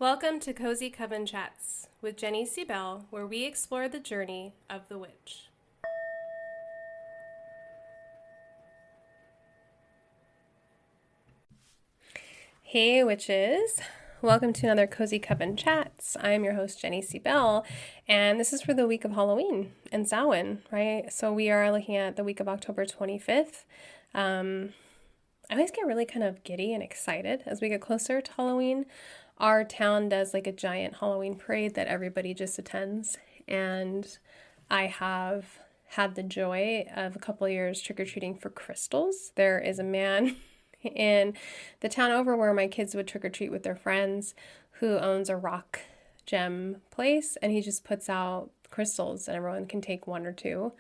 Welcome to Cozy Coven Chats with Jenny C. Bell, where we explore the journey of the witch. Hey, witches. Welcome to another Cozy Coven Chats. I'm your host, Jenny C. Bell, and this is for the week of Halloween and Samhain, right? So we are looking at the week of October 25th. I always get really kind of giddy and excited as we get closer to Halloween. Our town does like a giant Halloween parade that everybody just attends, and I have had the joy of a couple of years trick-or-treating for crystals. There is a man in the town over where my kids would trick-or-treat with their friends who owns a rock gem place, and he just puts out crystals and everyone can take one or two.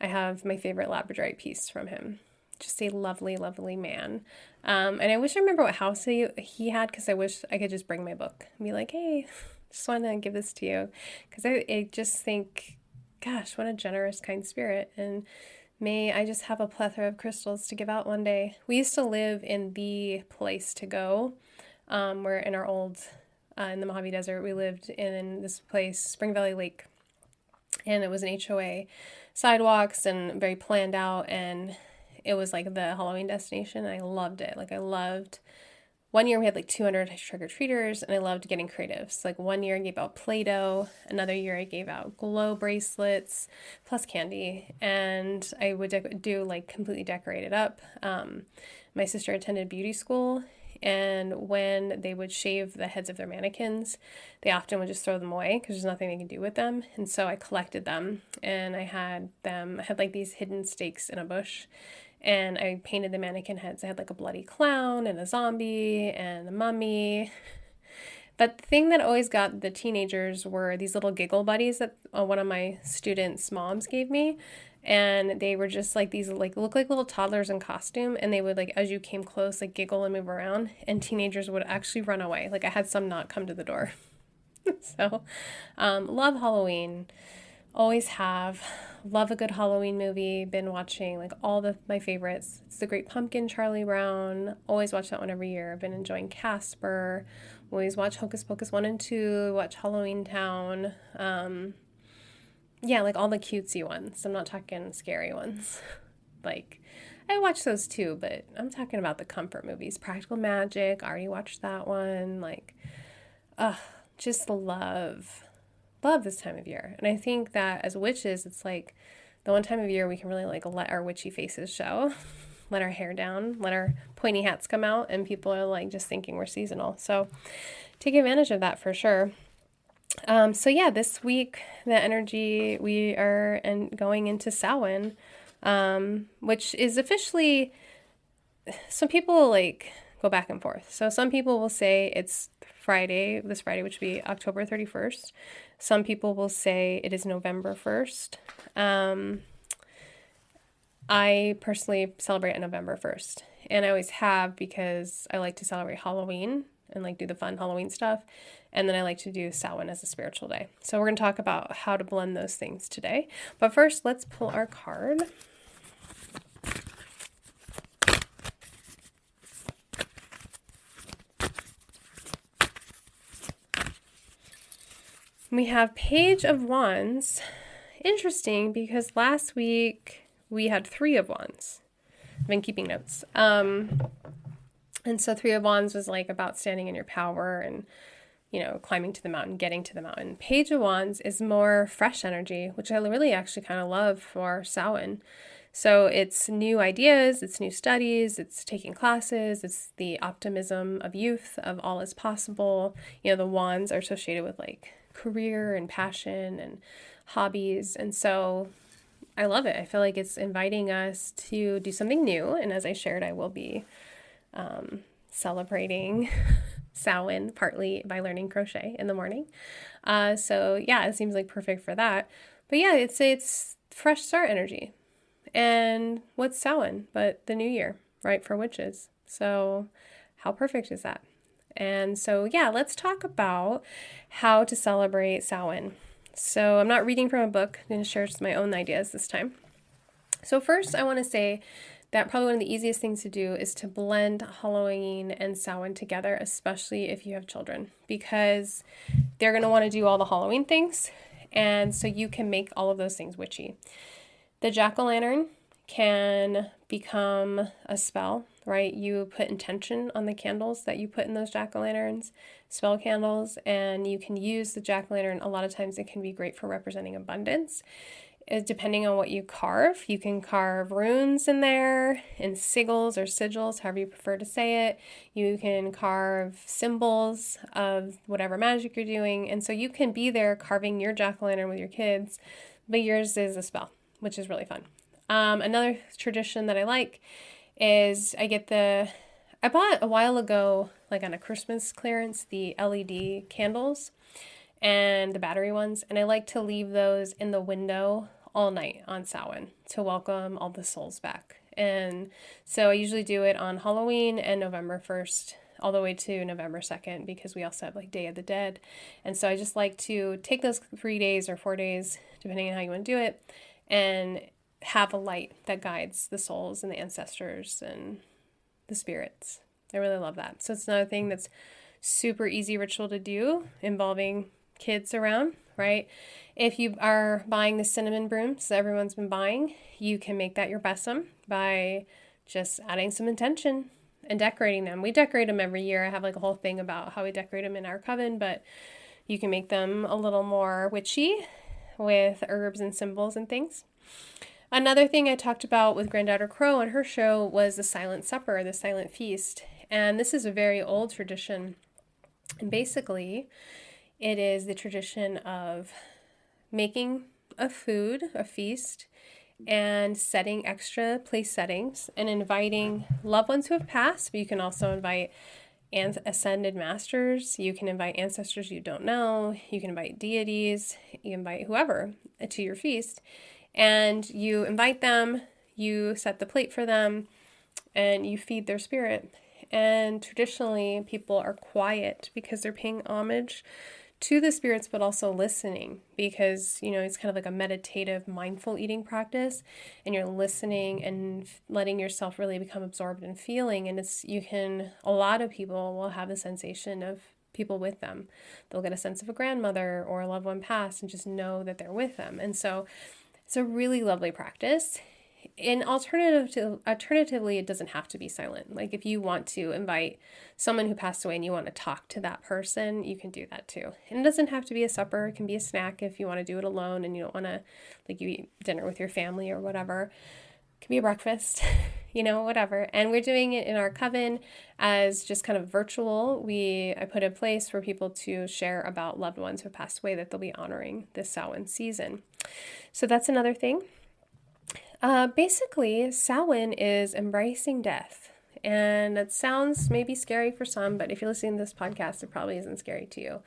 I have my favorite labradorite piece from him. Just a lovely, lovely man. And I wish I remember what house he had, because I wish I could just bring my book and be like, hey, just wanted to give this to you. Because I just think, gosh, what a generous, kind spirit. And may I just have a plethora of crystals to give out one day. We used to live in the place to go. We're in our old, in the Mojave Desert, we lived in this place, Spring Valley Lake. And it was an HOA, sidewalks and very planned out, and it was like the Halloween destination. I loved it. One year we had like 200 trick-or-treaters, and I loved getting creative. So like one year I gave out Play-Doh, another year I gave out glow bracelets plus candy, and I would do like completely decorated up. My sister attended beauty school, and when they would shave the heads of their mannequins, they often would just throw them away because there's nothing they can do with them. And so I collected them, and I had like these hidden stakes in a bush. And I painted the mannequin heads. I had like a bloody clown and a zombie and a mummy. But the thing that always got the teenagers were these little giggle buddies that one of my students' moms gave me. And they were just like these, like, look like little toddlers in costume. And they would, like, as you came close, like, giggle and move around. And teenagers would actually run away. Like, I had some not come to the door. So, love Halloween. Always have. Love a good Halloween movie. Been watching like all my favorites. It's The Great Pumpkin, Charlie Brown. Always watch that one every year. I've been enjoying Casper. Always watch Hocus Pocus 1 and 2. Watch Halloween Town. Yeah, like all the cutesy ones. I'm not talking scary ones. Like, I watch those too, but I'm talking about the comfort movies. Practical Magic. Already watched that one. Like, just love this time of year. And I think that as witches, it's like the one time of year we can really like let our witchy faces show, let our hair down, let our pointy hats come out, and people are like just thinking we're seasonal. So take advantage of that for sure. So yeah, this week, the energy, we are going into Samhain, which is officially, some people like go back and forth. So some people will say it's this Friday, which would be October 31st. Some people will say it is November 1st. I personally celebrate on November 1st, and I always have, because I like to celebrate Halloween and like do the fun Halloween stuff. And then I like to do Samhain as a spiritual day. So we're going to talk about how to blend those things today. But first, let's pull our card. We have Page of Wands. Interesting, because last week we had Three of Wands. I've been keeping notes. And so Three of Wands was like about standing in your power and, you know, climbing to the mountain, getting to the mountain. Page of Wands is more fresh energy, which I really actually kind of love for Samhain. So it's new ideas, it's new studies, it's taking classes, it's the optimism of youth, of all is possible. You know, the wands are associated with like career and passion and hobbies. And so I love it. I feel like it's inviting us to do something new. And as I shared, I will be celebrating Samhain partly by learning crochet in the morning. So yeah, it seems like perfect for that. But yeah, it's fresh start energy. And what's Samhain but the new year, right, for witches? So how perfect is that? And so, yeah, let's talk about how to celebrate Samhain. So I'm not reading from a book. I'm going to share just my own ideas this time. So first, I want to say that probably one of the easiest things to do is to blend Halloween and Samhain together, especially if you have children, because they're going to want to do all the Halloween things. And so you can make all of those things witchy. The jack-o'-lantern can become a spell, right? You put intention on the candles that you put in those jack-o'-lanterns, spell candles, and you can use the jack-o'-lantern. A lot of times it can be great for representing abundance. Depending on what you carve, you can carve runes in there, and sigils or sigils, however you prefer to say it. You can carve symbols of whatever magic you're doing, and so you can be there carving your jack-o'-lantern with your kids, but yours is a spell, which is really fun. Another tradition that I like is I bought a while ago, like on a Christmas clearance, the LED candles and the battery ones, and I like to leave those in the window all night on Samhain to welcome all the souls back. And so I usually do it on Halloween and November 1st all the way to November 2nd, because we also have like Day of the Dead. And so I just like to take those 3 days or 4 days, depending on how you want to do it, and have a light that guides the souls and the ancestors and the spirits. I really love that. So it's another thing that's super easy ritual to do involving kids around, right? If you are buying the cinnamon brooms that everyone's been buying, you can make that your besom by just adding some intention and decorating them. We decorate them every year. I have like a whole thing about how we decorate them in our coven, but you can make them a little more witchy with herbs and symbols and things. Another thing I talked about with Granddaughter Crow on her show was the silent supper, the silent feast. And this is a very old tradition. And basically, it is the tradition of making a feast, and setting extra place settings and inviting loved ones who have passed, but you can also invite ascended masters. You can invite ancestors you don't know. You can invite deities. You invite whoever to your feast. And you invite them, you set the plate for them, and you feed their spirit. And traditionally, people are quiet because they're paying homage to the spirits, but also listening, because, it's kind of like a meditative, mindful eating practice, and you're listening and letting yourself really become absorbed in feeling. And a lot of people will have a sensation of people with them. They'll get a sense of a grandmother or a loved one passed and just know that they're with them. And so it's a really lovely practice. And alternatively, it doesn't have to be silent. Like if you want to invite someone who passed away and you want to talk to that person, you can do that too. And it doesn't have to be a supper. It can be a snack if you want to do it alone and you don't want to, like, you eat dinner with your family or whatever. It can be a breakfast, whatever. And we're doing it in our coven as just kind of virtual. I put a place for people to share about loved ones who have passed away that they'll be honoring this Samhain season. So that's another thing. Basically, Samhain is embracing death. And it sounds maybe scary for some, but if you're listening to this podcast, it probably isn't scary to you.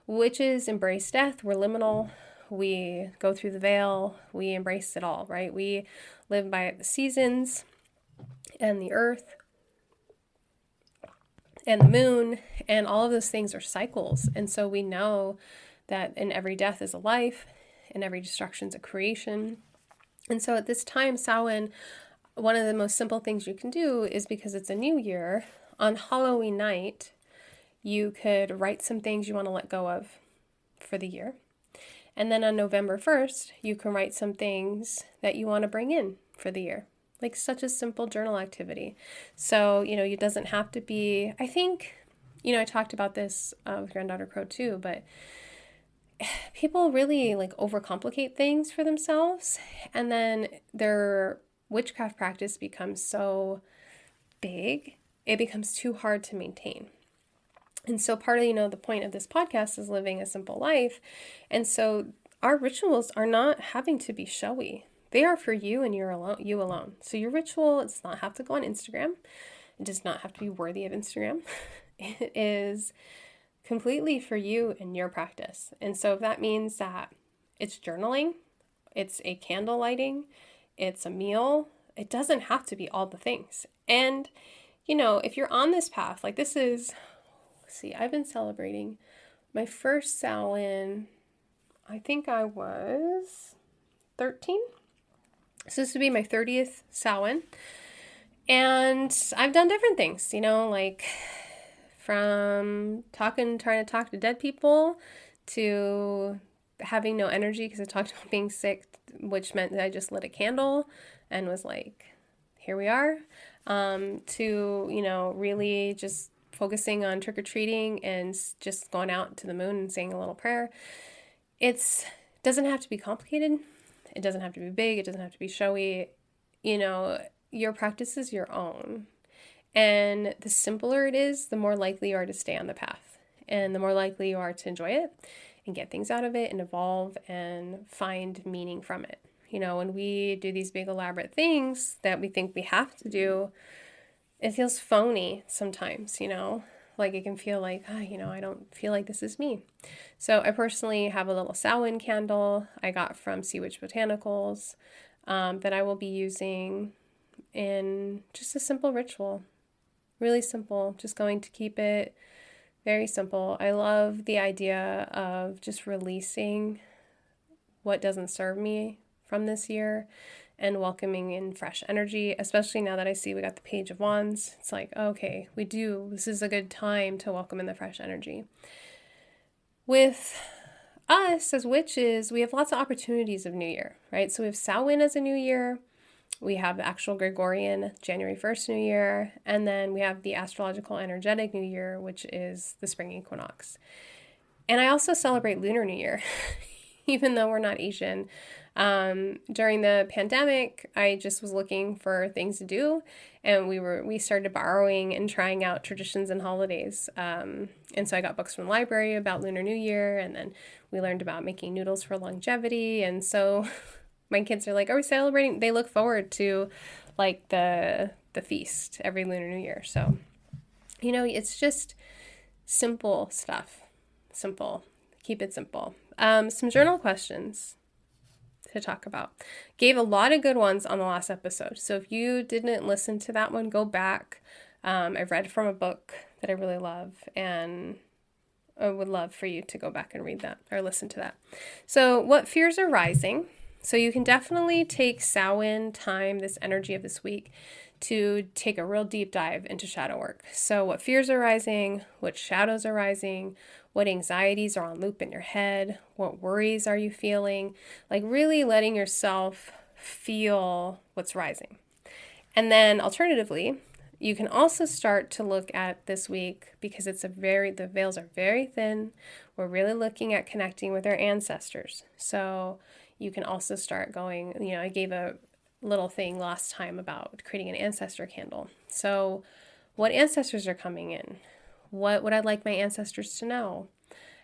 Witches embrace death. We're liminal. We go through the veil. We embrace it all, right? We live by the seasons and the earth and the moon, and all of those things are cycles. And so we know that in every death is a life, and every destruction is a creation. And so at this time, Samhain, one of the most simple things you can do is, because it's a new year, on Halloween night, you could write some things you want to let go of for the year. And then on November 1st, you can write some things that you want to bring in for the year, like such a simple journal activity. So, it doesn't have to be, I think, I talked about this with Granddaughter Crow too, but people really overcomplicate things for themselves, and then their witchcraft practice becomes so big, it becomes too hard to maintain. And so part of, the point of this podcast is living a simple life. And so our rituals are not having to be showy. They are for you and you alone. So your ritual does not have to go on Instagram. It does not have to be worthy of Instagram. It is completely for you and your practice. And so if that means that it's journaling, it's a candle lighting, it's a meal, it doesn't have to be all the things. And, if you're on this path, I've been celebrating my first Samhain, I think I was 13. So this would be my 30th Samhain. And I've done different things, like from trying to talk to dead people to having no energy because I talked about being sick, which meant that I just lit a candle and was like, here we are, to, really just focusing on trick-or-treating and just going out to the moon and saying a little prayer. It doesn't have to be complicated. It doesn't have to be big. It doesn't have to be showy. Your practice is your own. And the simpler it is, the more likely you are to stay on the path. And the more likely you are to enjoy it and get things out of it and evolve and find meaning from it. When we do these big elaborate things that we think we have to do, it feels phony sometimes, like it can feel like, I don't feel like this is me. So I personally have a little Samhain candle I got from Sea Witch Botanicals that I will be using in just a simple ritual. Really simple, just going to keep it very simple. I love the idea of just releasing what doesn't serve me from this year and welcoming in fresh energy, especially now that I see we got the Page of Wands. It's like, okay, this is a good time to welcome in the fresh energy. With us as witches, we have lots of opportunities of New Year, right? So we have Samhain as a New Year. We have the actual Gregorian January 1st New Year, and then we have the astrological energetic New Year, which is the spring equinox. And I also celebrate Lunar New Year, even though we're not Asian. During the pandemic, I just was looking for things to do, and we started borrowing and trying out traditions and holidays. And so I got books from the library about Lunar New Year, and then we learned about making noodles for longevity, and so my kids are like, are we celebrating? They look forward to like the feast every Lunar New Year. So, it's just simple stuff. Simple. Keep it simple. Some journal questions to talk about. Gave a lot of good ones on the last episode. So if you didn't listen to that one, go back. I've read from a book that I really love, and I would love for you to go back and read that or listen to that. So what fears are rising? So you can definitely take Samhain time, this energy of this week, to take a real deep dive into shadow work. So what fears are rising, what shadows are rising, what anxieties are on loop in your head, what worries are you feeling, like really letting yourself feel what's rising. And then alternatively, you can also start to look at this week, because the veils are very thin. We're really looking at connecting with our ancestors. So you can also start going, I gave a little thing last time about creating an ancestor candle. So what ancestors are coming in? What would I like my ancestors to know?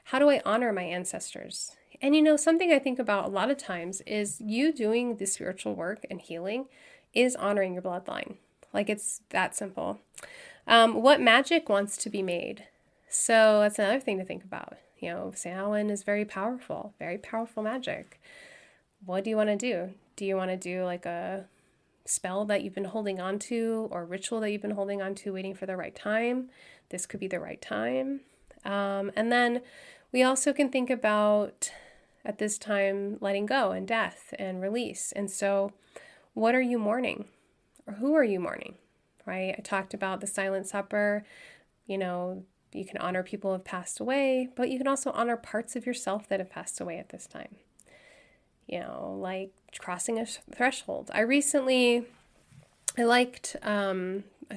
How do I honor my ancestors? And something I think about a lot of times is you doing the spiritual work and healing is honoring your bloodline. Like, it's that simple. What magic wants to be made? So that's another thing to think about. Samhain is very powerful magic. What do you want to do? Do you want to do like a spell that you've been holding on to, or ritual that you've been holding on to, waiting for the right time? This could be the right time. And then we also can think about, at this time, letting go and death and release. And so what are you mourning? Or who are you mourning? Right? I talked about the silent supper. You can honor people who have passed away, but you can also honor parts of yourself that have passed away at this time. Like crossing a threshold. I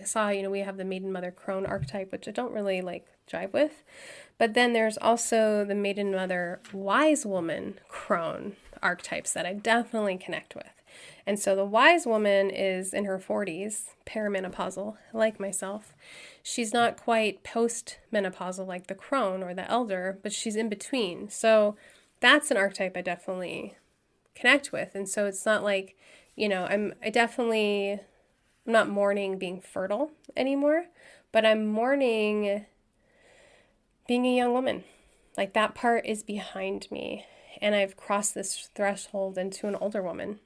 saw, we have the Maiden Mother Crone archetype, which I don't really jive with. But then there's also the Maiden Mother Wise Woman Crone archetypes that I definitely connect with. And so the Wise Woman is in her 40s, perimenopausal, like myself. She's not quite post-menopausal like the Crone or the Elder, but she's in between. So that's an archetype I definitely connect with. And so it's not like, I'm not mourning being fertile anymore, but I'm mourning being a young woman. Like, that part is behind me, and I've crossed this threshold into an older woman.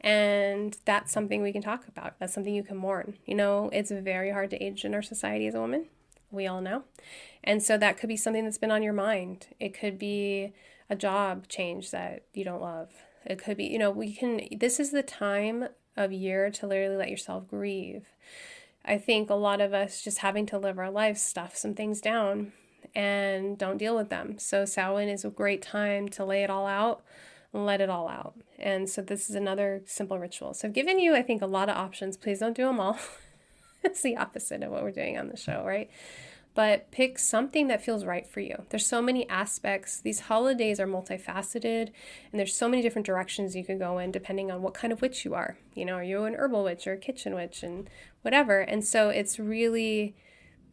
And that's something we can talk about. That's something you can mourn. It's very hard to age in our society as a woman. We all know. And so that could be something that's been on your mind. It could be a job change that you don't love. It could be, this is the time of year to literally let yourself grieve. I think a lot of us just having to live our lives stuff some things down and don't deal with them. So Samhain is a great time to lay it all out, let it all out. And so this is another simple ritual. So I've given you, I think, a lot of options. Please don't do them all. It's the opposite of what we're doing on the show, right? But pick something that feels right for you. There's so many aspects. These holidays are multifaceted, and there's so many different directions you can go in depending on what kind of witch you are. You know, are you an herbal witch or a kitchen witch and whatever? And so it's really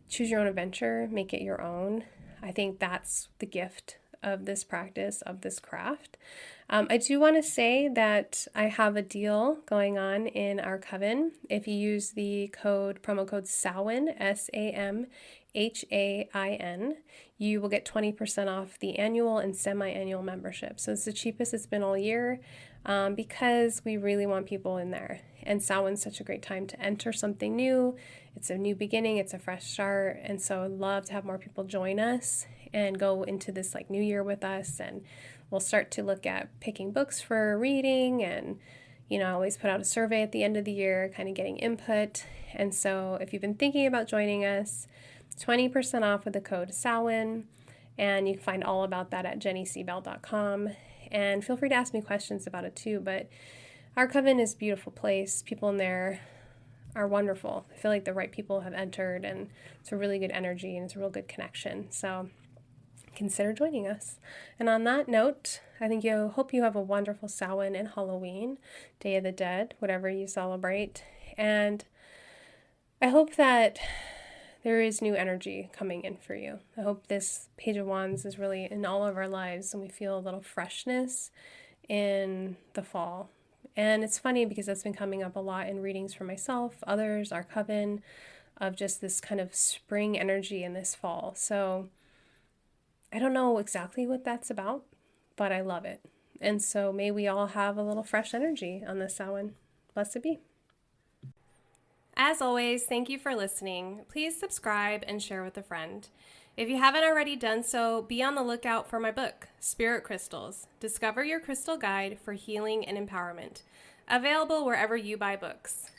choose your own adventure, make it your own. I think that's the gift of this practice, of this craft. I do want to say that I have a deal going on in our coven. If you use the promo code SAMHAIN, SAMHAIN, you will get 20% off the annual and semi-annual membership. So it's the cheapest it's been all year because we really want people in there. And Samhain's such a great time to enter something new. It's a new beginning. It's a fresh start. And so I'd love to have more people join us and go into this like new year with us. And we'll start to look at picking books for reading and, you know, I always put out a survey at the end of the year, kind of getting input. And so if you've been thinking about joining us, 20% off with the code SAMHAIN. And you can find all about that at jennycbell.com. And feel free to ask me questions about it too. But our coven is a beautiful place. People in there are wonderful. I feel like the right people have entered and it's a really good energy and it's a real good connection. So consider joining us. And on that note, I think hope you have a wonderful Samhain and Halloween, Day of the Dead, whatever you celebrate. And I hope that there is new energy coming in for you. I hope this Page of Wands is really in all of our lives and we feel a little freshness in the fall. And it's funny because that's been coming up a lot in readings for myself, others, our coven, of just this kind of spring energy in this fall. So I don't know exactly what that's about, but I love it. And so may we all have a little fresh energy on this Samhain. Blessed be. As always, thank you for listening. Please subscribe and share with a friend. If you haven't already done so, be on the lookout for my book, Spirit Crystals. Discover your crystal guide for healing and empowerment. Available wherever you buy books.